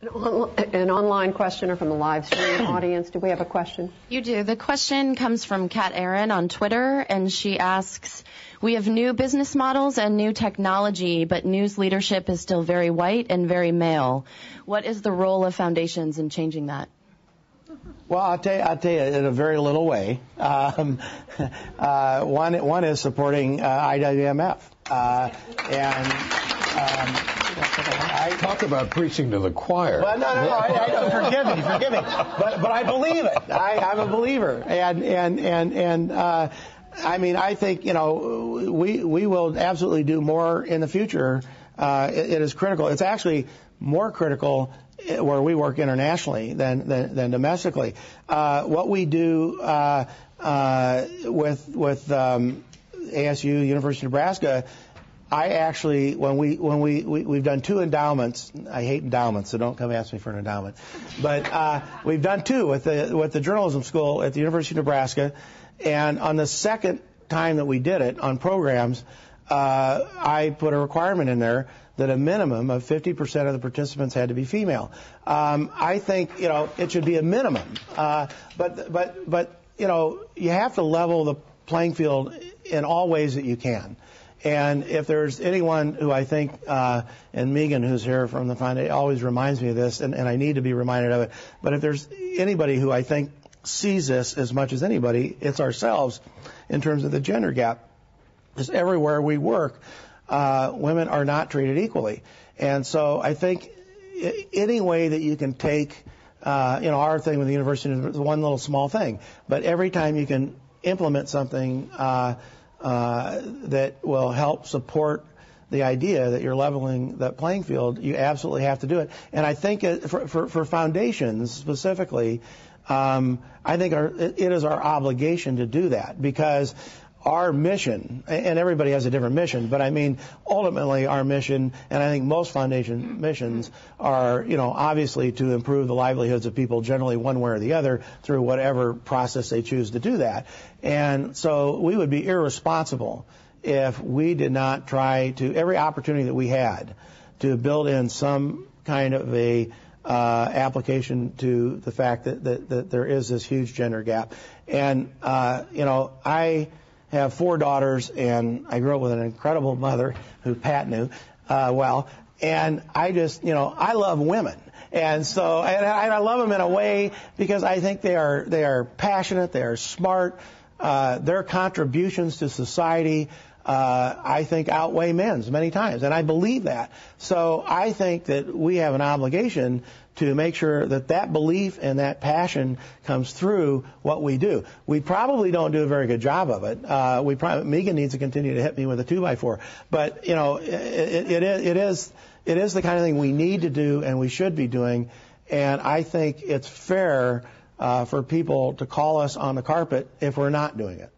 An online questioner from the live stream audience. Do we have a question? You do. The question comes from Kat Aaron on Twitter, and she asks, we have new business models and new technology, but news leadership is still very white and very male. What is the role of foundations in changing that? Well, I'll tell you in a very little way. One is supporting IWMF. I talk about preaching to the choir. Well, no. Forgive me. But I believe it. I'm a believer, and I mean, I think we will absolutely do more in the future. It is critical. It's actually more critical where we work internationally than domestically. What we do with ASU, University of Nebraska. I actually, when we've done 2 endowments. I hate endowments, so don't come ask me for an endowment. But we've done 2 with the journalism school at the University of Nebraska, and on the second time that we did it on programs, I put a requirement in there that a minimum of 50% of the participants had to be female. I think it should be a minimum, but you have to level the playing field in all ways that you can. And if there's anyone who I think, and Megan, who's here from the foundation, always reminds me of this, and I need to be reminded of it, but if there's anybody who I think sees this as much as anybody, it's ourselves in terms of the gender gap. Because everywhere we work, women are not treated equally. And so I think any way that you can take, our thing with the university is one little small thing, but every time you can implement something that will help support the idea that you're leveling the playing field, you absolutely have to do it. And I think for foundations specifically, I think it is our obligation to do that, because our mission, and everybody has a different mission, but I mean, ultimately our mission, and I think most foundation missions are, obviously to improve the livelihoods of people generally one way or the other through whatever process they choose to do that. And so we would be irresponsible if we did not try to, every opportunity that we had, to build in some kind of a application to the fact that there is this huge gender gap. And, I have 4 daughters, and I grew up with an incredible mother who Pat knew well. And I just, I love women. And so, and I love them in a way because I think they are passionate, they are smart, their contributions to society, I think outweigh men's many times, and I believe that. So I think that we have an obligation to make sure that belief and that passion comes through what we do. We probably don't do a very good job of it. Megan needs to continue to hit me with a 2x4, but it is the kind of thing we need to do and we should be doing. And I think it's fair for people to call us on the carpet if we're not doing it.